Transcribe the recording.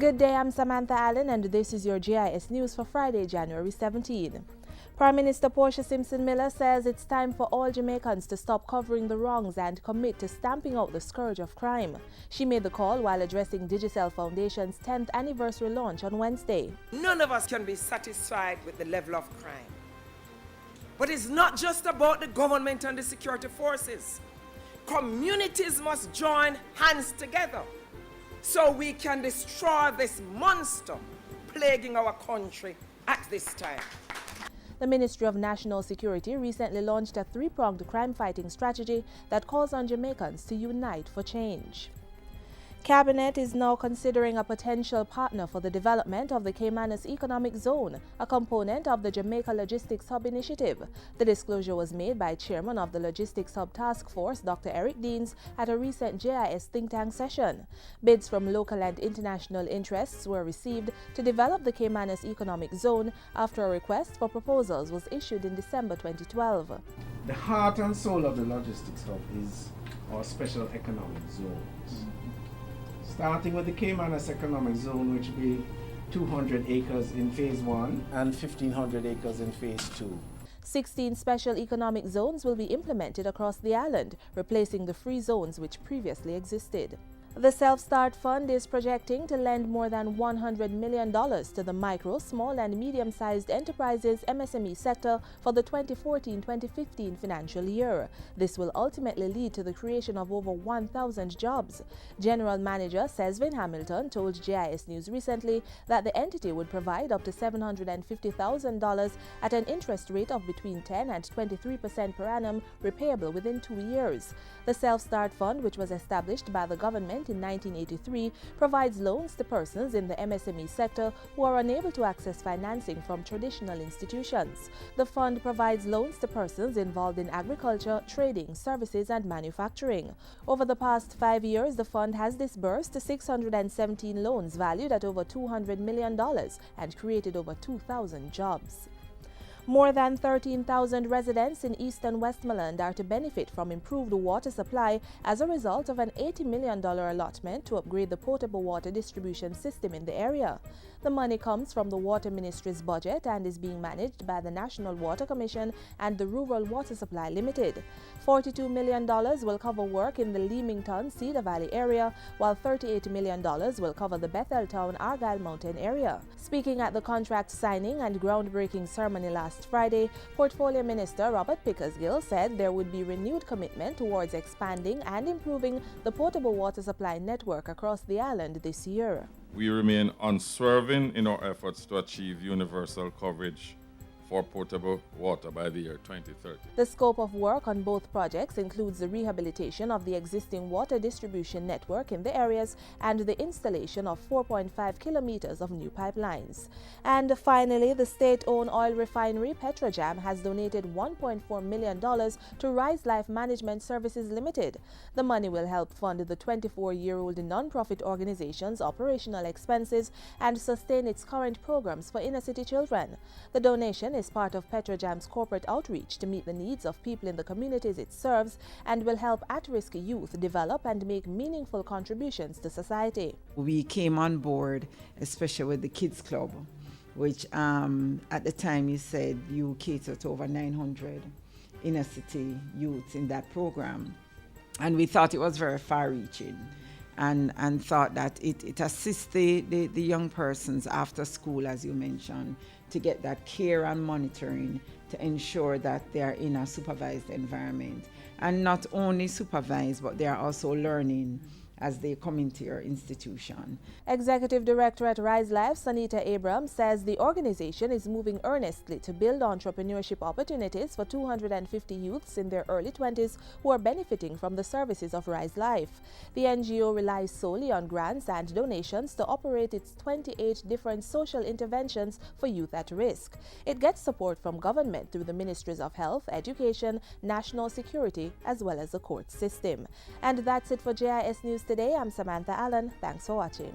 Good day, I'm Samantha Allen and this is your GIS News for Friday, January 17. Prime Minister Portia Simpson Miller says it's time for all Jamaicans to stop covering the wrongs and commit to stamping out the scourge of crime. She made the call while addressing Digicel Foundation's 10th anniversary launch on Wednesday. None of us can be satisfied with the level of crime. But it's not just about the government and the security forces. Communities must join hands together so we can destroy this monster plaguing our country at this time. The Ministry of National Security recently launched a three-pronged crime-fighting strategy that calls on Jamaicans to unite for change. Cabinet is now considering a potential partner for the development of the CAYMANAS Economic Zone, a component of the Jamaica Logistics Hub Initiative. The disclosure was made by Chairman of the Logistics Hub Task Force, Dr. Eric Deans, at a recent JIS think tank session. Bids from local and international interests were received to develop the CAYMANAS Economic Zone after a request for proposals was issued in December 2012. The heart and soul of the Logistics Hub is our special economic zones. Starting with the CAYMANAS Economic Zone, which will be 200 acres in Phase 1 and 1,500 acres in Phase 2. 16 special economic zones will be implemented across the island, replacing the free zones which previously existed. The SelfStart Fund is projecting to lend more than $100 million to the micro, small and medium-sized enterprises MSME sector for the 2014-2015 financial year. This will ultimately lead to the creation of over 1,000 jobs. General Manager Sesvin Hamilton told GIS News recently that the entity would provide up to $750,000 at an interest rate of between 10 and 23% per annum, repayable within 2 years. The SelfStart Fund, which was established by the government in 1983, provides loans to persons in the MSME sector who are unable to access financing from traditional institutions. The fund provides loans to persons involved in agriculture, trading, services and manufacturing. Over the past 5 years, the fund has disbursed 617 loans valued at over $200 million and created over 2,000 jobs. More than 13,000 residents in eastern Westmoreland are to benefit from improved water supply as a result of an $80 million allotment to upgrade the potable water distribution system in the area. The money comes from the Water Ministry's budget and is being managed by the National Water Commission and the Rural Water Supply Limited. $42 million will cover work in the Leamington-Cedar Valley area, while $38 million will cover the Betheltown-Argyle Mountain area. Speaking at the contract signing and groundbreaking ceremony last Friday, Portfolio Minister Robert Pickersgill said there would be renewed commitment towards expanding and improving the potable water supply network across the island this year. We remain unswerving in our efforts to achieve universal coverage for potable water by the year 2030. The scope of work on both projects includes the rehabilitation of the existing water distribution network in the areas and the installation of 4.5 kilometers of new pipelines. And finally, the state-owned oil refinery Petrojam has donated $1.4 million to Rise Life Management Services Limited. The money will help fund the 24-year-old non-profit organization's operational expenses and sustain its current programs for inner-city children. The donation is part of Petrojam's corporate outreach to meet the needs of people in the communities it serves and will help at-risk youth develop and make meaningful contributions to society. We came on board, especially with the Kids Club, which at the time you said you cater to over 900 inner-city youths in that program. And we thought it was very far-reaching. And thought that it assists the young persons after school, as you mentioned, to get that care and monitoring to ensure that they are in a supervised environment. And not only supervised, but they are also learning as they come into your institution. Executive Director at Rise Life, Sanita Abrams, says the organization is moving earnestly to build entrepreneurship opportunities for 250 youths in their early 20s who are benefiting from the services of Rise Life. The NGO relies solely on grants and donations to operate its 28 different social interventions for youth at risk. It gets support from government through the Ministries of Health, Education, National Security, as well as the court system. And that's it for GIS News today. I'm Samantha Allen. Thanks for watching.